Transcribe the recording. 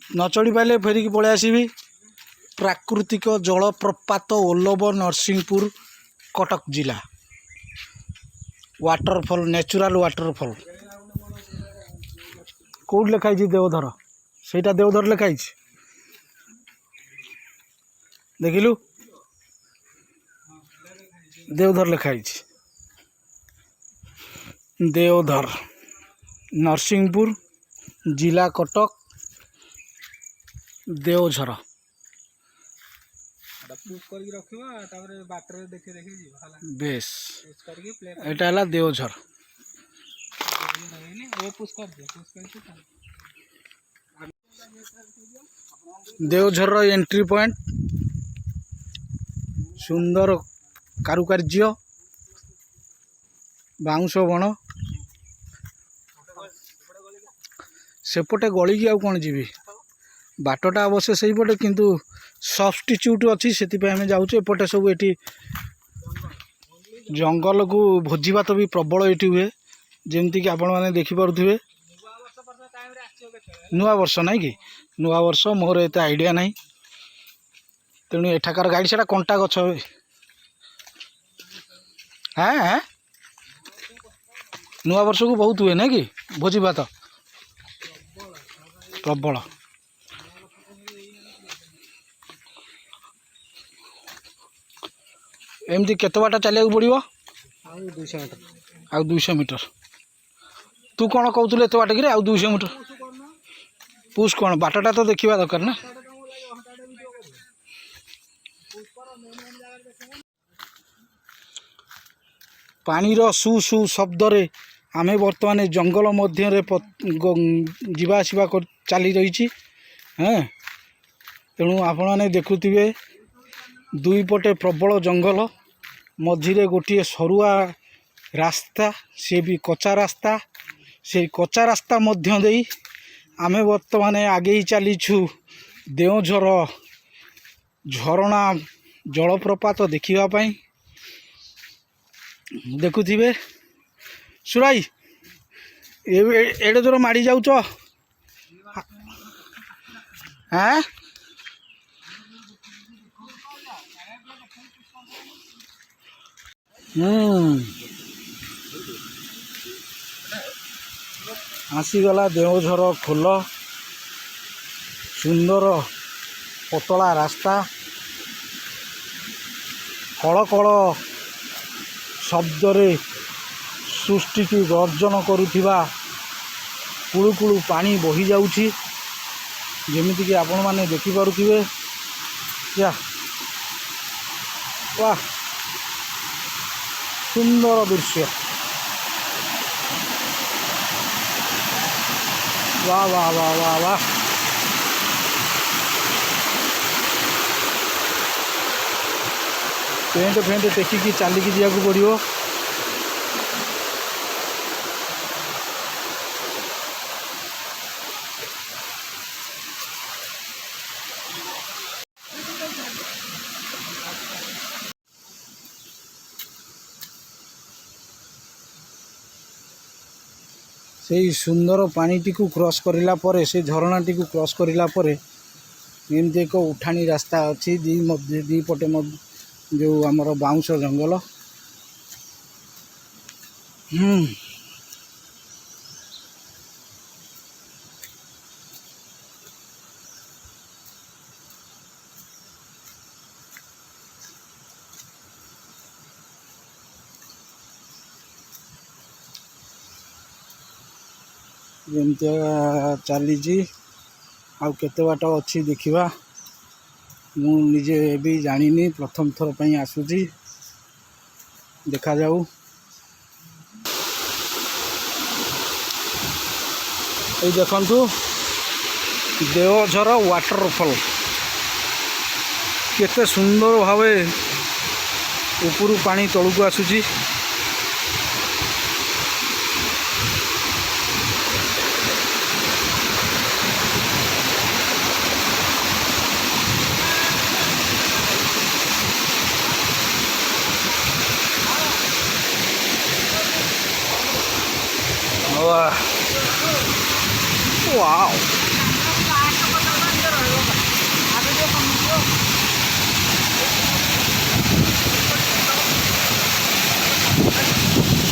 न चढ़ी पारे फेरिकी पलि आसबि। प्राकृतिक जलप्रपात ओल्लभ नरसिंहपुर कटक जिला वाटरफॉल नेचुरल वाटरफॉल कौट लिखाई देवधर सेटा देवधर लिखाई देखिलु देवधर लिखाई देवधर नरसिंहपुर जिला कटक देवझर बेस एटा है देवझर देवझर एंट्री पॉइंट सुंदर कारुकार्य बाउंश बण सेपटे गली की आउ कौन जीवी बाटटा अवश्य से पटे किंतु सब्स्टिट्यूट अच्छी से आम जाऊँ एपटे सब ये जंगल को भोजी भात भी प्रबल ये हुए जमती कि आपण मैंने देखिपे नुआ वर्ष ना कि नुआ वर्ष मोर एत आइडिया ना तेणु एठाकार गाड़ी से कंटा गछ हाँ नुआ वर्ष को बहुत हुए ना कि भोजी भात प्रबल एमती केत बाट चलिया पड़ो आउ 200 मीटर तू कौन कहतु एत बाट कि आउ 200 मीटर पुष कौन बाटटा तो देखा दरकार ना पानी रो सु सु शब्द रे आमे वर्तमान जंगल मध्य जीवा आसवा चली रही हाँ तेणु आपण मैंने देखुवे दुई पटे प्रबल जंगल मझिरे गोटे सरुआ रास्ता सी भी कच्चा रास्ता से कच्चा रास्ता मध्य देई आमे वर्तमान आगे ही चलीछु देवझर झरणा जलप्रपात देखा देखुवे सुराई एडे जोर माड़ी जाऊच हाँ आसीगला देवझर खोल सुंदर पतला रास्ता कल कल शब्द रे सृष्टि की गर्जन करुथिबा कुळु कुळु पानी बही जाउछि जेमिति कि आपण माने देखि पारुथिबे या वाह सुंदर दृश्य वाह वाह वाह वाह वाह पेंट फेंट टेकिकी चलिकी जावाक पड़ो से सुंदर पानी को क्रॉस करला परे से झरणा टी को क्रॉस करला परे एमती एक उठाणी रास्ता अच्छी दी पटे जो आमर बाउंश जंगल जमती चली आउ केते बाट अच्छी देखा मुझे भी जानी प्रथम थर पर आसूची देखा जाऊ ये देखंतु देवझर वाटरफॉल केते सुंदर भावे ऊपर पानी तलू को आसूची Wow.